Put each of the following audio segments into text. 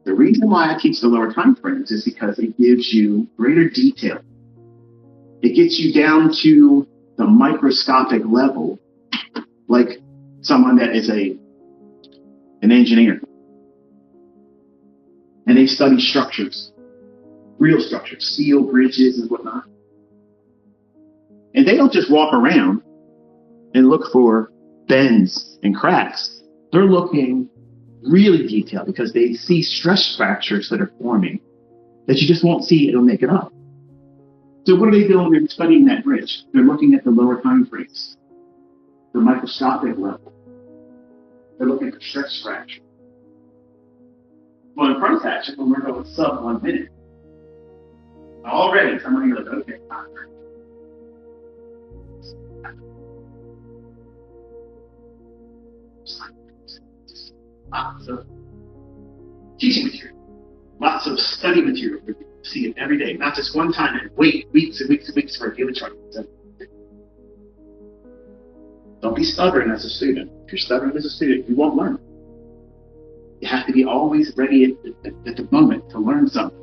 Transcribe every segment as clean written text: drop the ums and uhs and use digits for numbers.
The reason why I teach the lower time frames is because it gives you greater detail. It gets you down to the microscopic level, like someone that is an engineer. And they study structures, real structures, steel bridges and whatnot. And they don't just walk around and look for bends and cracks. They're looking really detailed because they see stress fractures that are forming that you just won't see. It'll make it up. So what are they doing? They're studying that bridge. They're looking at the lower time frames, the microscopic level. They're looking for stress fracture. Well, in front action, when we're going sub 1 minute, already somebody goes, okay, time frame. Lots of teaching material, lots of study material. You see it every day, not just one time and wait weeks and weeks and weeks for a daily chart. Don't be stubborn as a student. If you're stubborn as a student, you won't learn. You have to be always ready at the moment to learn something.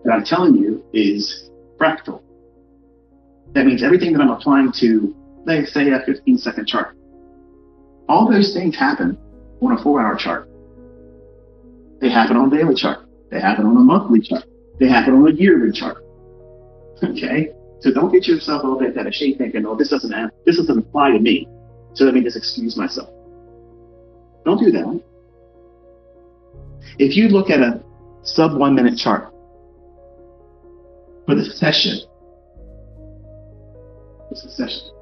What I'm telling you is fractal. That means everything that I'm applying to, let's say, a 15-second chart. All those things happen on a 4-hour chart. They happen on a daily chart. They happen on a monthly chart. They happen on a yearly chart. Okay? So don't get yourself all bent out of shape thinking, oh, this doesn't apply to me. So let me just excuse myself. Don't do that. If you look at a sub 1 minute chart for the session, what's the session?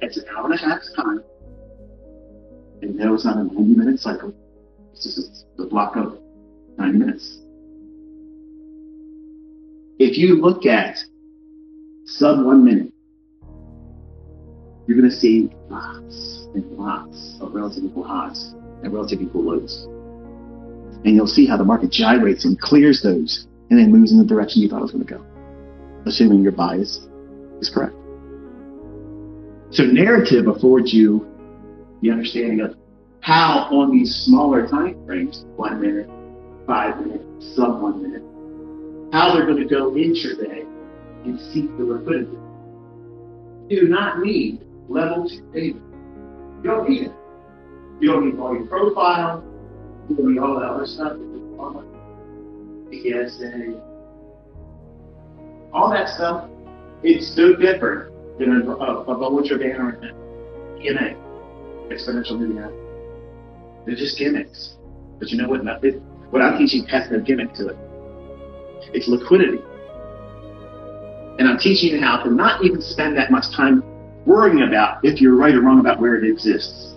It's an hour and a half time. And no, it's not a 90-minute cycle. It's just a block of 90 minutes. If you look at sub 1 minute, you're going to see lots and lots of relative equal highs and relative equal lows. And you'll see how the market gyrates and clears those and then moves in the direction you thought it was going to go, assuming your bias is correct. So narrative affords you the understanding of how on these smaller time frames, 1 minute, 5 minutes, sub 1 minute, how they're going to go intraday and seek the liquidity. You do not need level 2 data. You don't need it. You don't need volume profile. You don't need all that other stuff. PSA. All that stuff, it's no different than a Bollinger Band or an EMA, exponential moving average. They're just gimmicks. But you know what? What I'm teaching has no gimmick to it. It's liquidity. And I'm teaching you how to not even spend that much time worrying about if you're right or wrong about where it exists.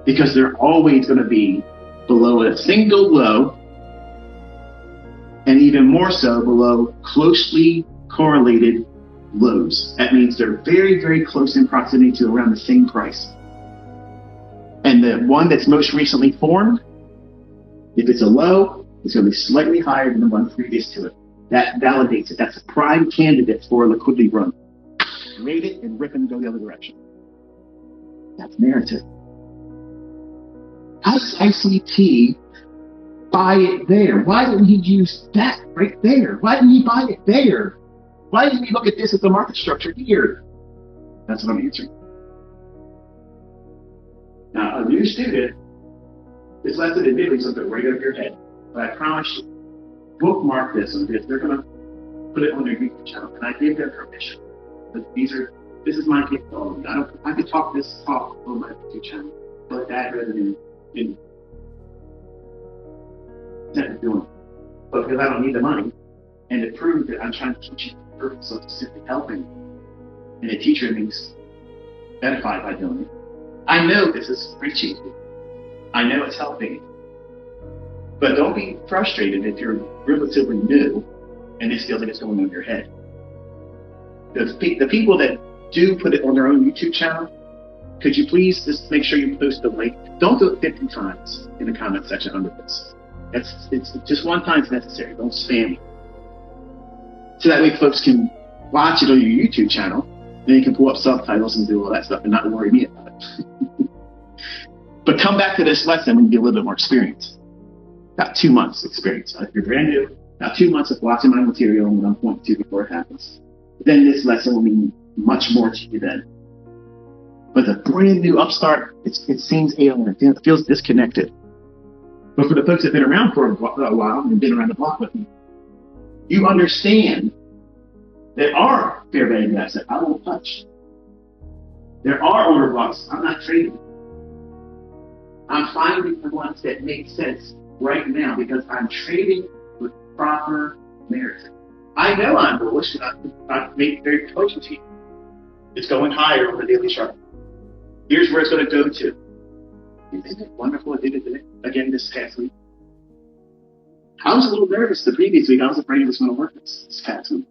Because they're always going to be below a single low, and even more so below closely correlated lows. That means they're very, very close in proximity to around the same price. And the one that's most recently formed, if it's a low, it's going to be slightly higher than the one previous to it. That validates it. That's a prime candidate for a liquidity run. Rate it and rip and go the other direction. That's narrative. How does ICT buy it there? Why didn't he use that right there? Why didn't he buy it there? Why didn't he look at this as the market structure here? That's what I'm answering. Now, a new student is left to admittedly something right over your head. But I promise you, bookmark this on this. They're going to put it on their YouTube channel, and I give them permission. But this is my capability. I could talk this talk on my YouTube channel, but that revenue in doing it. But because I don't need the money, and to prove that I'm trying to teach you the purpose of simply helping, and a teacher means edified by doing it. I know this is preaching. I know it's helping. But don't be frustrated if you're relatively new and this feels like it's going over your head. The people that do put it on their own YouTube channel, could you please just make sure you post the link? Don't do it 50 times in the comment section under this. It's just one time is necessary. Don't spam it. So that way folks can watch it on your YouTube channel, then you can pull up subtitles and do all that stuff and not worry me about it. But come back to this lesson and get a little bit more experience. About 2 months experience. If you're brand new, about 2 months of watching my material and what I'm pointing to before it happens. Then this lesson will mean much more to you then. But the brand new upstart, it seems alien. It feels disconnected. But for the folks that have been around for a while and been around the block with me, you understand there are fair value assets I won't touch. There are order blocks I'm not trading. I'm finding the ones that make sense right now because I'm trading with proper narrative. I know I'm bullish because I've made it very close to you. It's going higher on the daily chart. Here's where it's going to go to. Isn't it wonderful it did it again this past week? I was a little nervous the previous week. I was afraid it was going to work this past week.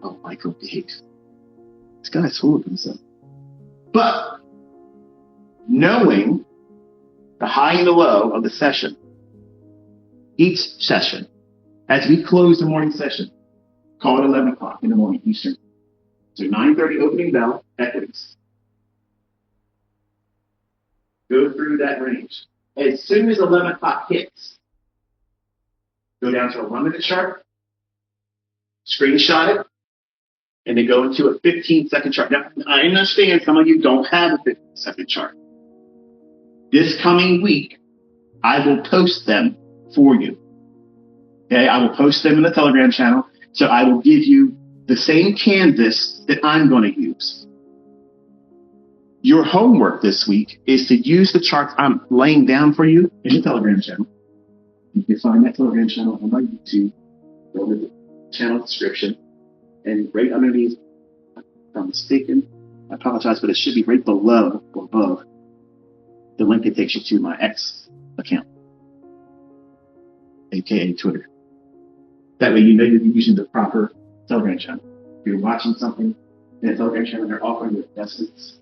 Oh, Michael Gates. This guy's full of himself. But knowing the high and the low of the session, each session, as we close the morning session, call it 11 o'clock in the morning Eastern. So 9:30 opening bell, equities. Go through that range. As soon as 11 o'clock hits, go down to a 1-minute chart, screenshot it, and then go into a 15-second chart. Now, I understand some of you don't have a 15-second chart. This coming week, I will post them for you. Okay, I will post them in the Telegram channel. So I will give you the same canvas that I'm going to use. Your homework this week is to use the charts I'm laying down for you in the Telegram channel. You can find that Telegram channel on my YouTube. Go to the channel description. And right underneath, if I'm mistaken, I apologize, but it should be right below or above the link that takes you to my X account, aka Twitter. That way you know you're using the proper Telegram channel. If you're watching something in a Telegram channel, they're offering you investments.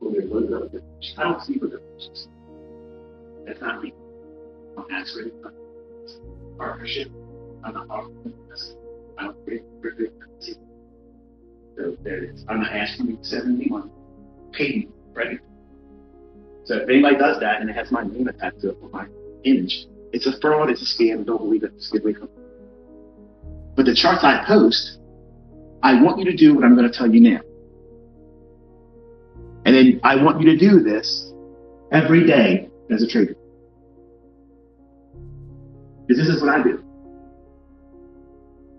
I don't see what they're doing. That's not me. I don't ask for any partnership. I'm not offering this. I don't create cryptocurrency. So there it is. I'm not asking you to send me money. Pay me, right? So if anybody does that and it has my name attached to it or my image, it's a fraud, it's a scam, don't believe it, just get away from it. But the charts I post, I want you to do what I'm going to tell you now. And then I want you to do this every day as a trader. Because this is what I do.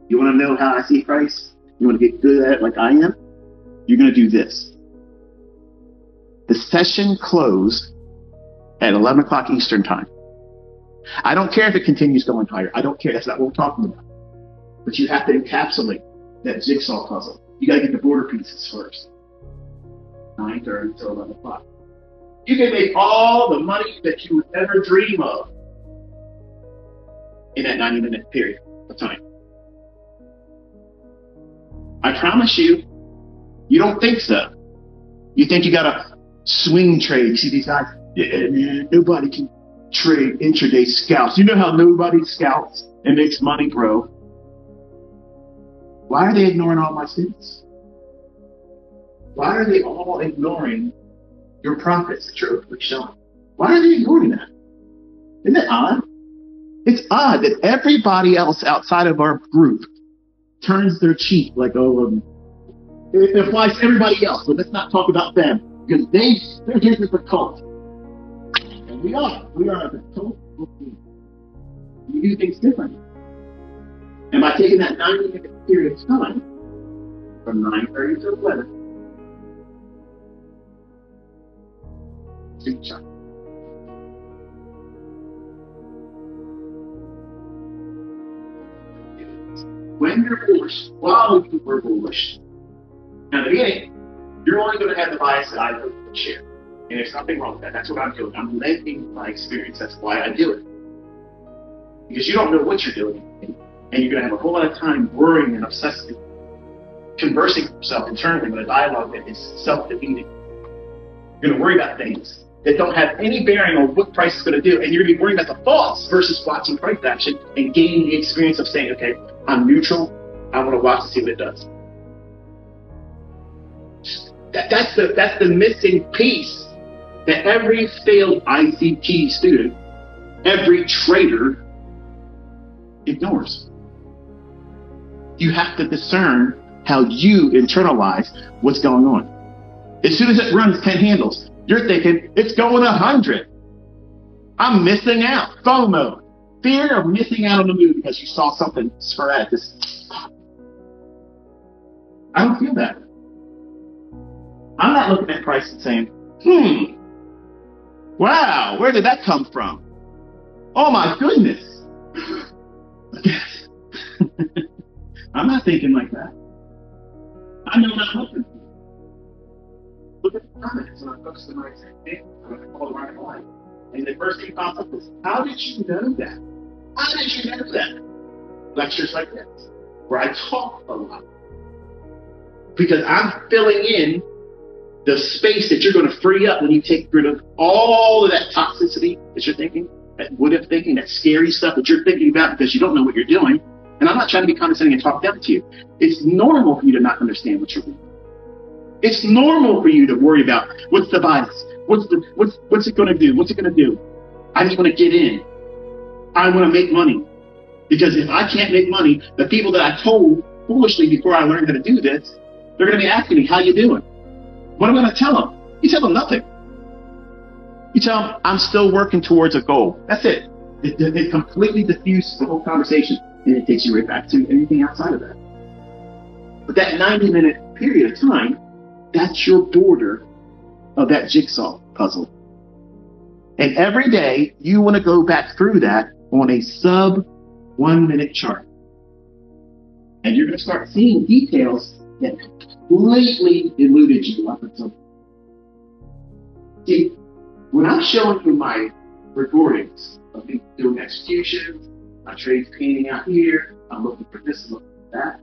You want to know how I see price? You want to get good at it like I am? You're going to do this. The session closed at 11 o'clock Eastern time. I don't care if it continues going higher. I don't care. That's not what we're talking about. But you have to encapsulate that jigsaw puzzle. You got to get the border pieces first. 9:30 to 11 o'clock. You can make all the money that you would ever dream of in that 90-minute period of time. I promise you, you don't think so. You think you got to swing trade. You see these guys? Yeah, man, nobody can trade intraday scalps. You know how nobody scalps and makes money, bro? Why are they ignoring all my students? Why are they all ignoring your profits that you're showing? Why are they ignoring that? Isn't that odd? It's odd that everybody else outside of our group turns their cheek like, oh, it applies to everybody else, so let's not talk about them. Because they're here for cult. And we are the cult. We do things differently. And by taking that 90-minute period of time, from 9:30 to 11, screenshot. When you're bullish, while you were bullish. Now, in the beginning, you're only going to have the bias that I would share. And there's nothing wrong with that. That's what I'm doing. I'm lending my experience. That's why I do it. Because you don't know what you're doing. And you're going to have a whole lot of time worrying and obsessing. conversing with yourself internally with a dialogue that is self-defeating. You're going to worry about things that don't have any bearing on what price is going to do, and you're going to be worrying about the thoughts versus watching price action and gaining the experience of saying, okay, I'm neutral. I want to watch and see what it does. That's the missing piece that every failed ICT student, every trader ignores. You have to discern how you internalize what's going on. As soon as it runs 10 handles, you're thinking it's going 100. I'm missing out. FOMO. Fear of missing out on the move because you saw something sporadic. I don't feel that. I'm not looking at price and saying, wow, where did that come from? Oh my goodness. Yes. I'm not thinking like that. I know not looking. Look at the comments when I posted my exam. I called around the line. And the first thing pops up is, how did you know that? How did you know that? Lectures like this, where I talk a lot. Because I'm filling in the space that you're going to free up when you take rid of all of that toxicity that you're thinking, that would-have thinking, that scary stuff that you're thinking about because you don't know what you're doing. And I'm not trying to be condescending and talk down to you. It's normal for you to not understand what you're doing. It's normal for you to worry about what's the bias, what's it going to do, what's it going to do. I just want to get in. I want to make money. Because if I can't make money, the people that I told foolishly before I learned how to do this, they're going to be asking me, how you doing? What am I going to tell them? You tell them nothing. You tell them, I'm still working towards a goal. That's it. It completely diffuses the whole conversation, and it takes you right back to anything outside of that. But that 90-minute period of time, that's your border of that jigsaw puzzle. And every day, you want to go back through that on a sub 1 minute chart. And you're going to start seeing details that completely eluded you up until. See, when I'm showing you my recordings of me doing executions, my trades painting out here, I'm looking for this, I'm looking for that.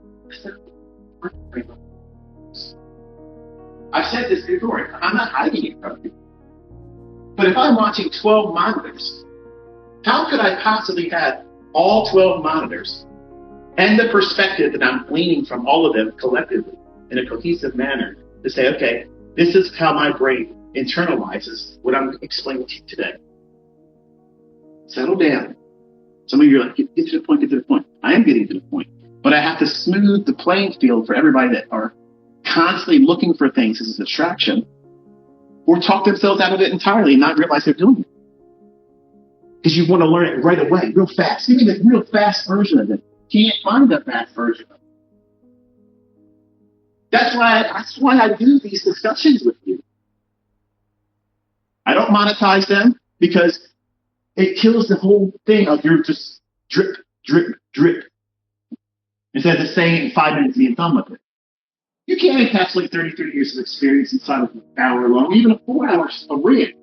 I've said this before, I'm not hiding it from you. But if I'm watching 12 monitors, how could I possibly have all 12 monitors and the perspective that I'm gleaning from all of them collectively in a cohesive manner to say, okay, this is how my brain internalizes what I'm explaining to you today. Settle down. Some of you are like, get to the point, get to the point. I am getting to the point. But I have to smooth the playing field for everybody that are constantly looking for things as a distraction or talk themselves out of it entirely and not realize they're doing it. Because you want to learn it right away, real fast. Give me the real fast version of it. Can't find the fast version of it. That's why I do these discussions with you. I don't monetize them because it kills the whole thing of you're just drip, drip, drip. Instead of just saying 5 minutes being done with it. You can't encapsulate 33 years of experience inside of an hour long, even a 4 hours of read.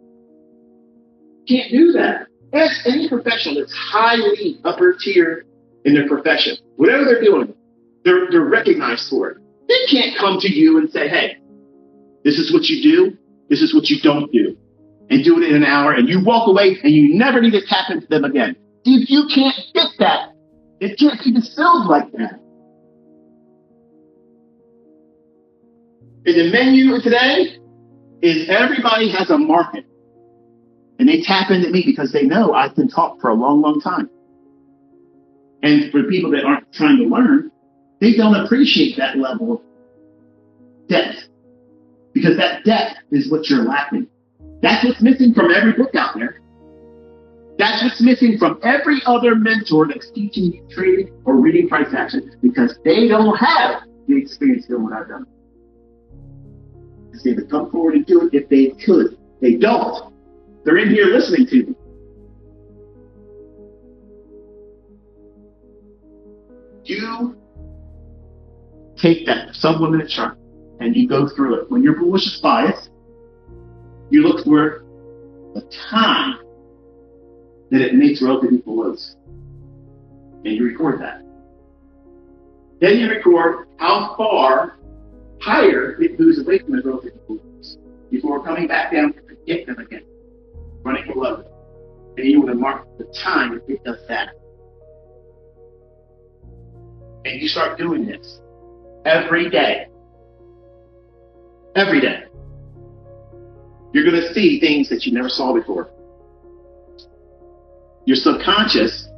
Can't do that. Ask any professional that's highly upper tier in their profession. Whatever they're doing, they're recognized for it. They can't come to you and say, hey, this is what you do, this is what you don't do, and do it in an hour, and you walk away and you never need to tap into them again. If you can't fit that, it can't be distilled like that. And the menu today is everybody has a market. And they tap into me because they know I can talk for a long, long time. And for people that aren't trying to learn, they don't appreciate that level of depth. Because that depth is what you're lacking. That's what's missing from every book out there. That's what's missing from every other mentor that's teaching you trading or reading price action, because they don't have the experience doing what I've done. They would come forward and do it if they could. They don't. They're in here listening to me. You take that sub 1 minute chart and you go through it. When you're bullish is bias, you look for the time that it makes relative equal lows. And you record that. Then you record how far higher, it moves away from the relative equilibrium before coming back down to get them again, running below them. And you want to mark the time it does that. And you start doing this every day. Every day. You're going to see things that you never saw before. Your subconscious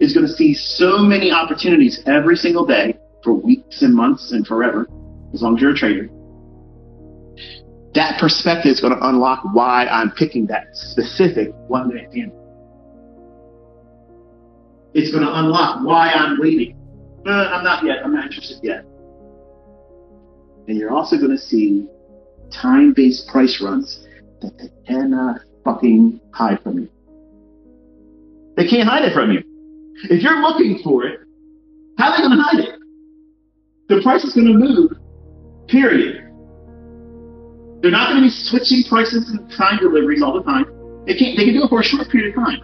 is going to see so many opportunities every single day for weeks and months and forever, as long as you're a trader. That perspective is going to unlock why I'm picking that specific 1 minute candle. It's going to unlock why I'm waiting. I'm not yet. I'm not interested yet. And you're also going to see time-based price runs that they cannot fucking hide from you. They can't hide it from you. If you're looking for it, how are they going to hide it? The price is going to move, period. They're not going to be switching prices and time deliveries all the time. They can do it for a short period of time.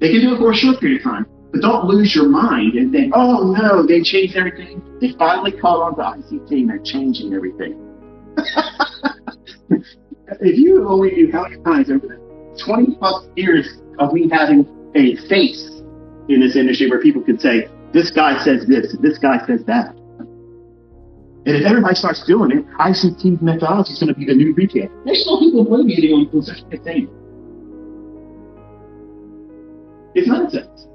They can do it for a short period of time. But don't lose your mind and think, oh no, they changed everything. They finally caught on to ICT and they're changing everything. If you only knew how many times over the 20 plus years of me having a face in this industry where people could say, this guy says this, and this guy says that. And if everybody starts doing it, ICT methodology is going to be the new retail. There's still people blaming on such a thing. It's nonsense.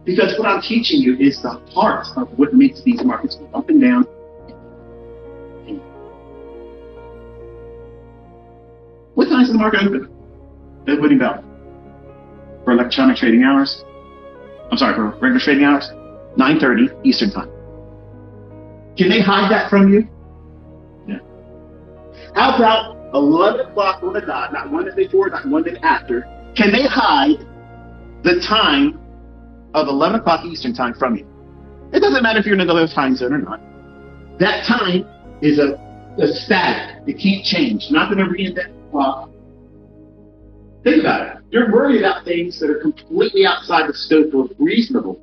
Because what I'm teaching you is the heart of what makes these markets go up and down. What time is the market open? At Wooding Bell. For electronic trading hours? I'm sorry, for regular trading hours? 9:30 Eastern Time. Can they hide that from you? No. How about 11 o'clock on the dot, not 1 minute before, not 1 minute after? Can they hide the time of 11 o'clock Eastern Time from you? It doesn't matter if you're in another time zone or not. That time is a static. It can't change. Not going to reinvent the clock. Think about it. You're worried about things that are completely outside the scope of reasonable.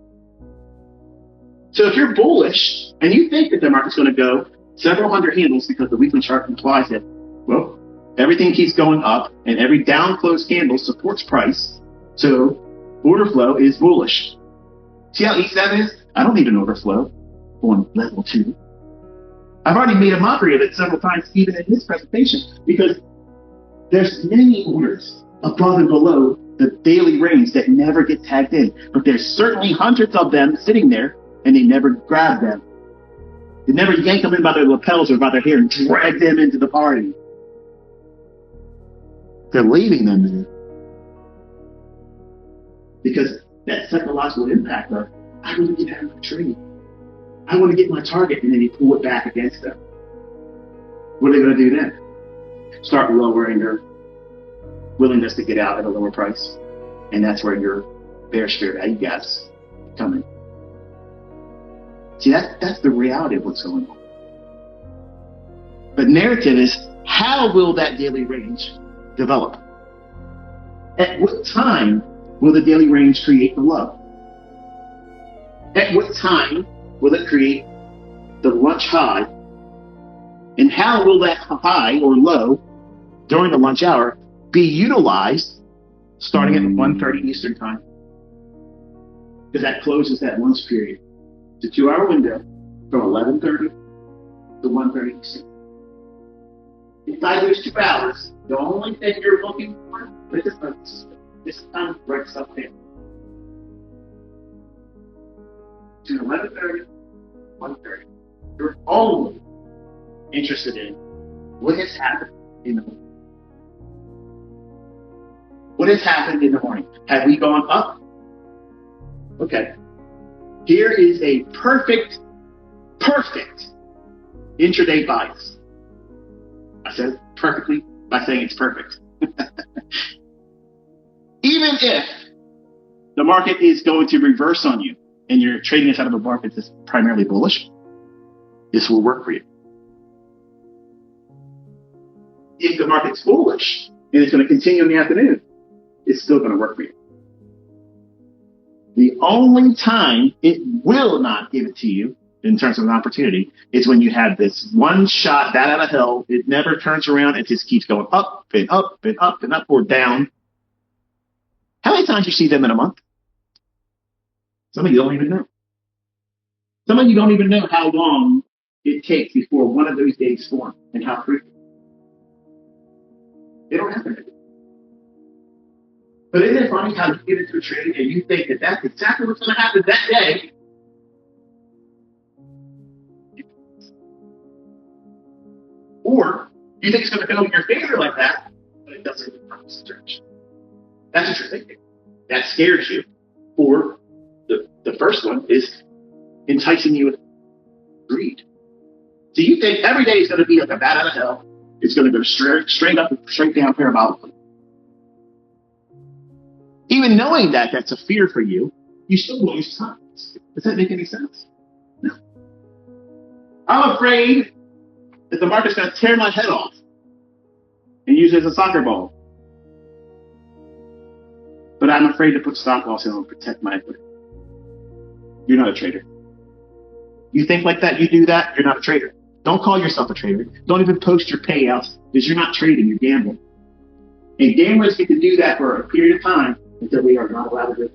So if you're bullish and you think that the market's going to go several hundred handles because the weekly chart implies it, well, everything keeps going up and every down close candle supports price. So order flow is bullish. See how easy that is? I don't need an order flow on level 2. I've already made a mockery of it several times, even in this presentation, because there's many orders above and below the daily range that never get tagged in. But there's certainly hundreds of them sitting there, and they never grab them. They never yank them in by their lapels or by their hair and drag them into the party. They're leaving them there. Because that psychological impact of, I want to get out of the trade. I want to get my target, and then you pull it back against them. What are they going to do then? Start lowering their willingness to get out at a lower price. And that's where your bear spirit value gaps come in. See, that's the reality of what's going on. But narrative is, how will that daily range develop? At what time will the daily range create the low? At what time will it create the lunch high? And how will that high or low during the lunch hour be utilized starting at 1:30 Eastern Time? Because that closes that lunch period. It's a 2-hour window from 11:30 to 1:30 Eastern. Inside those 2 hours, the only thing you're looking for is this time to break stuff down. To 11:30, 1:30. You're only interested in what has happened in the morning. What has happened in the morning? Have we gone up? Okay. Here is a perfect intraday bias. I said perfectly by saying it's perfect. Even if the market is going to reverse on you and you're trading inside of a market that's primarily bullish, this will work for you. If the market's bullish and it's going to continue in the afternoon, it's still going to work for you. The only time it will not give it to you in terms of an opportunity is when you have this one shot bat out of hell. It never turns around. It just keeps going up and up and up and up or down. How many times do you see them in a month? Some of you don't even know. Some of you don't even know how long it takes before one of those days form and how frequent. They don't happen. But isn't it funny how you get into a trade and you think that that's exactly what's going to happen that day? Or you think it's going to go in your favor like that, but it doesn't in the opposite direction. That's what you're thinking. That scares you. Or the first one is enticing you with greed. So you think every day is going to be like a bat out of hell. It's going to go straight up and straight down parabolically. Even knowing that that's a fear for you, you still lose time. Does that make any sense? No. I'm afraid that the market's going to tear my head off and use it as a soccer ball. But I'm afraid to put stop loss in to protect my equity. You're not a trader. You think like that, you do that, you're not a trader. Don't call yourself a trader. Don't even post your payouts because you're not trading, you're gambling. And gamblers get to do that for a period of time until we are not allowed to do it.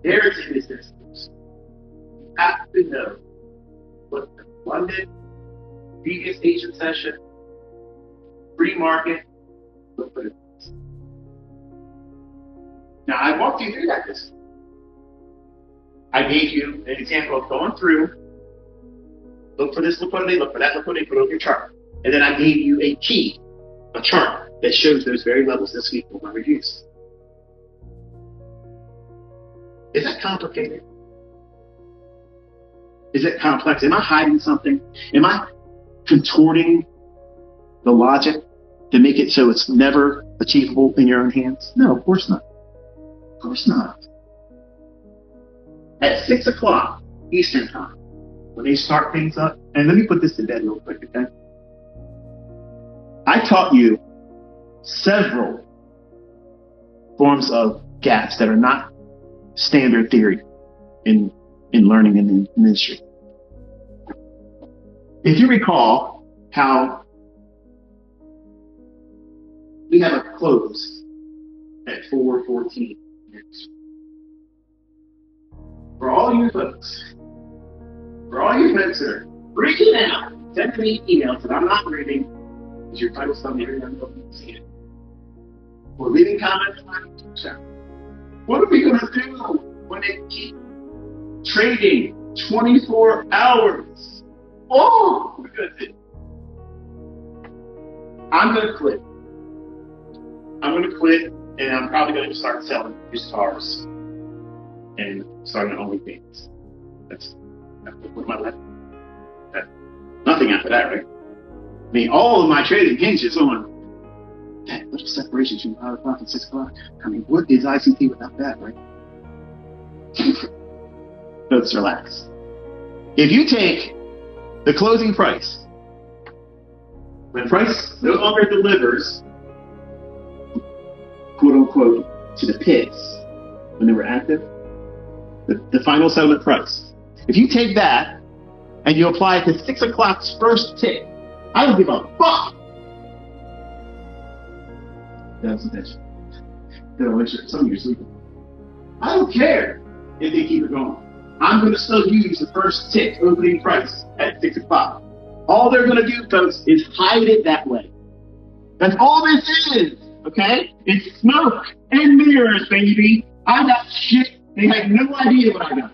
There's in this instance. You have to know what the London previous Asian session, free market, liquidity is. Now, I walked you through that this week. I gave you an example of going through, look for this liquidity, look for that liquidity, put it on your chart. And then I gave you a key, a chart that shows those very levels this week will not reduce. Is that complicated? Is it complex? Am I hiding something? Am I contorting the logic to make it so it's never achievable in your own hands? No, of course not. Of course not. At 6 o'clock Eastern time, when they start things up, and let me put this to bed real quick, okay? I taught you several forms of gaps that are not standard theory in learning in the industry. If you recall how we have a close at 4:14 next. For all you folks that are freaking out, sending me emails that I'm not reading because your title's telling me everyone doesn't see it, or leaving comments on my YouTube channel. What are we going to do when they keep trading 24 hours? Oh, we're going to do. I'm going to quit. And I'm probably going to start selling used cars and starting OnlyFans. That's what am I left? Nothing after that, right? I mean, all of my trading hinges on that little separation between 5 o'clock and 6 o'clock. I mean, what is ICT without that, right? Folks, relax. If you take the closing price, when price no longer delivers, quote unquote, to the pits when they were active, the final settlement price. If you take that and you apply it to 6 o'clock's first tick, I don't give a fuck. That's a bitch. Some of you are sleeping. I don't care if they keep it going. I'm going to still use the first tick opening price at 6 o'clock. All they're going to do, folks, is hide it that way. That's all this is, okay? It's smoke and mirrors, baby. I got shit. They have no idea what I got.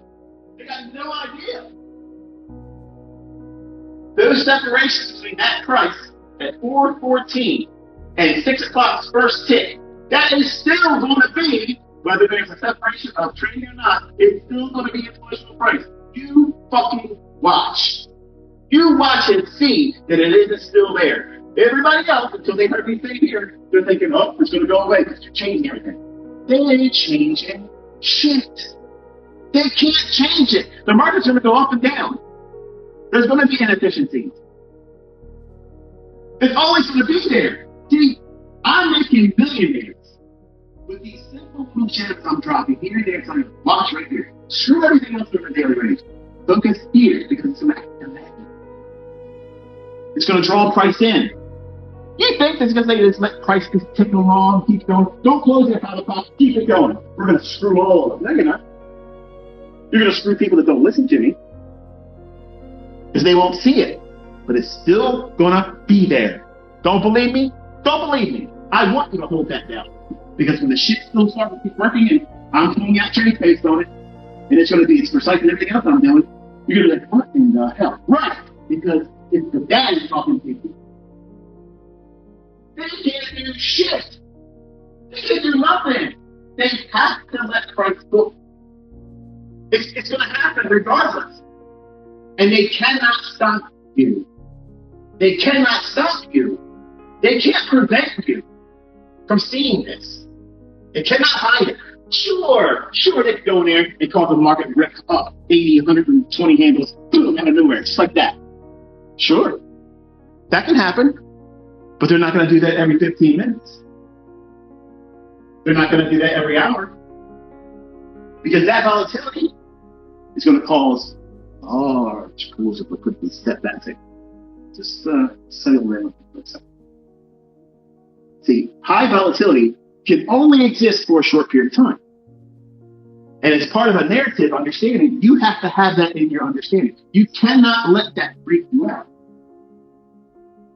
They got no idea. Those separations between that price at 4:14 and 6 o'clock's first tick, that is still going to be, whether there's a separation of trading or not, it's still going to be a influential price. You fucking watch. You watch and see that it isn't still there. Everybody else, until they heard me say here, they're thinking, oh, it's going to go away because you're changing everything. They ain't changing shit. They can't change it. The market's going to go up and down. There's going to be inefficiencies. It's always going to be there. See, I'm making millionaires with these simple little gems I'm dropping here and there, telling you, watch right here. Screw everything else from the daily range. Focus here because it's going to It's going to draw price in. You think it's going to say, just let price just tick along, keep going. Don't close it at 5 o'clock. Keep it going. We're going to screw all of them. No, you're not. You're going to screw people that don't listen to me because they won't see it. But it's still going to be there. Don't believe me? Don't believe me. I want you to hold that down. Because when the shit still starts to keep working and I'm pulling out trade based on it, and it's going to be, it's precisely everything else I'm doing, you're going to be like, what in the hell? Right. Because it's the daddy talking to you. They can't do shit. They can't do nothing. They have to let Christ go. It's going to happen regardless. And they cannot stop you. They cannot stop you. They can't prevent you from seeing this. They cannot hide it. Sure, they can go in there and cause the market rip up 80, 120 handles, boom, out of nowhere, just like that. Sure, that can happen, but they're not going to do that every 15 minutes. They're not going to do that every hour, because that volatility is going to cause large pools of liquidity. Step back, just settle down for a second. See, high volatility can only exist for a short period of time. And as part of a narrative understanding, you have to have that in your understanding. You cannot let that freak you out.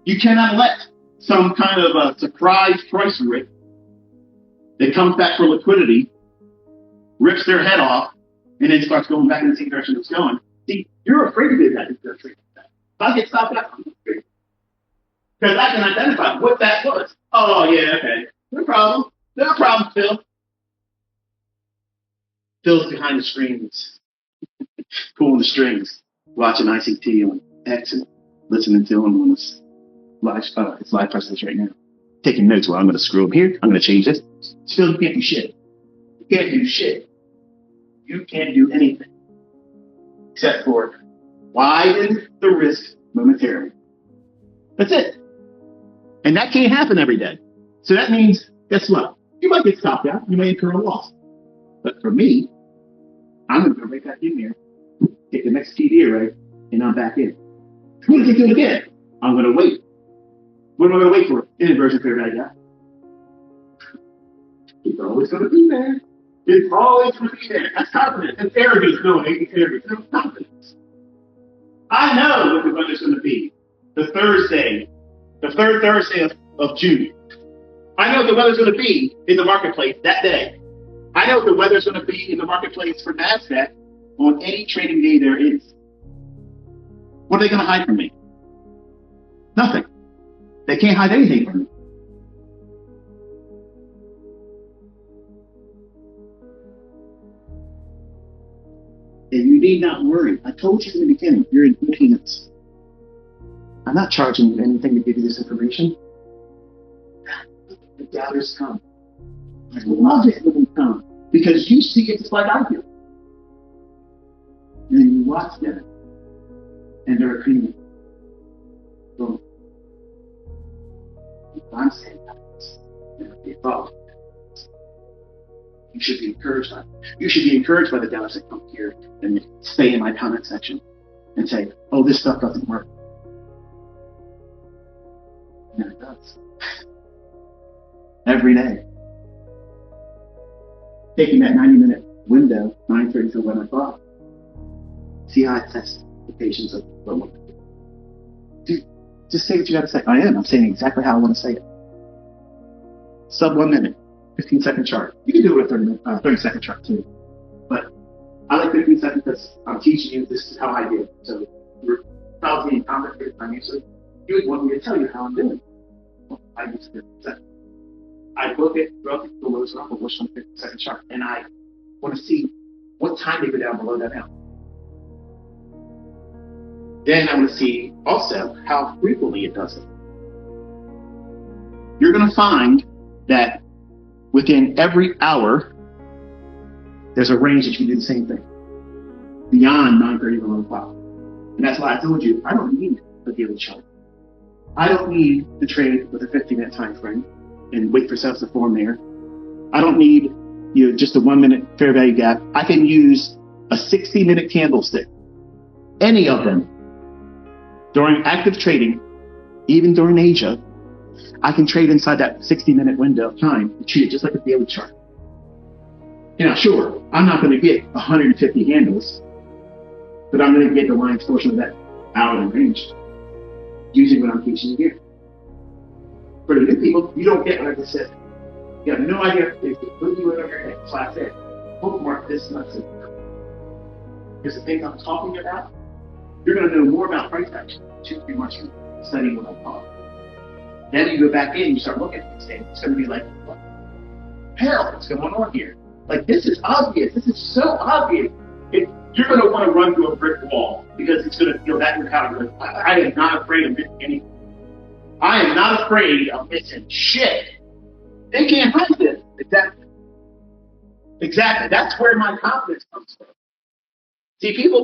You cannot let some kind of a surprise price rip that comes back for liquidity, rips their head off, and then starts going back in the same direction it's going. See, you're afraid of it that it's going to trade like that. If I get stopped out, I'm afraid. Because I can identify what that was. Oh, yeah, okay. No problem. No problem, Phil. Phil's behind the screens, pulling the strings, watching ICT on X and listening to him on his live presence right now. Taking notes while I'm going to screw him here. I'm going to change this. Phil, you can't do shit. You can't do shit. You can't do anything except for widen the risk momentarily. That's it. And that can't happen every day. So that means, guess what? You might get stopped out. You may incur a loss. But for me, I'm going to go right back in there, take the next TD array, and I'm back in. I'm going to do it again. I'm going to wait. What am I going to wait for? An inversion fair value gap. It's always going to be there. It's always going to be there. That's confidence. That's arrogance. No, it's arrogance. That's confidence. I know what the weather's going to be. The third Thursday of June. I know what the weather's going to be in the marketplace that day. I know what the weather's going to be in the marketplace for NASDAQ on any trading day there is. What are they going to hide from me? Nothing. They can't hide anything from me. And you need not worry. I told you in the beginning, you're in good hands. I'm not charging you anything to give you this information. The doubters come. I love it when they come because you see it just like I do. And then you watch them and they're agreeing. So, if I'm saying that, never be above. You should be encouraged by it. You should be encouraged by the doubters that come here and stay in my comment section and say, oh, this stuff doesn't work. And it does. Every day. Taking that 90-minute window, 9:30 to 11 o'clock. See how I test the patience of what one can do. Dude, just say what you got to say. I'm saying exactly how I want to say it. Sub 1 minute, 15-second chart. You can do it with a 30-second chart too. But I like 15 seconds because I'm teaching you this is how I do it. So you're probably being complicated financially. You would want me to tell you how I'm doing. Well, I use 15 seconds. I look at roughly the lowest level, which on the 50-second chart, and I want to see what time they go down below that amount. Then I want to see also how frequently it does it. You're going to find that within every hour, there's a range that you can do the same thing beyond 9:30 to 11 o'clock. And that's why I told you I don't need a daily chart. I don't need to trade with a 15-minute time frame and wait for sales to form there I don't need just a 1 minute fair value gap. I can use a 60-minute candlestick, any of them, during active trading, even during Asia. I can trade inside that 60-minute window of time and treat it just like a daily chart. Sure, I'm not going to get 150 handles, but I'm going to get the lion's portion of that hourly range using what I'm teaching you here. For the new people, you don't get what I just said. You have no idea if they put you in over your head. So I said, bookmark this lesson. Because the things I'm talking about, you're going to know more about price action in 2-3 months from studying what I'm talking. Then you go back in, you start looking at these things. It's going to be like, what the hell is going on here? Like, this is obvious. This is so obvious. You're going to want to run through a brick wall because it's going to feel that encounter. I am not afraid of missing anything. I am not afraid of missing shit. They can't hide this. Exactly. That's where my confidence comes from. See, people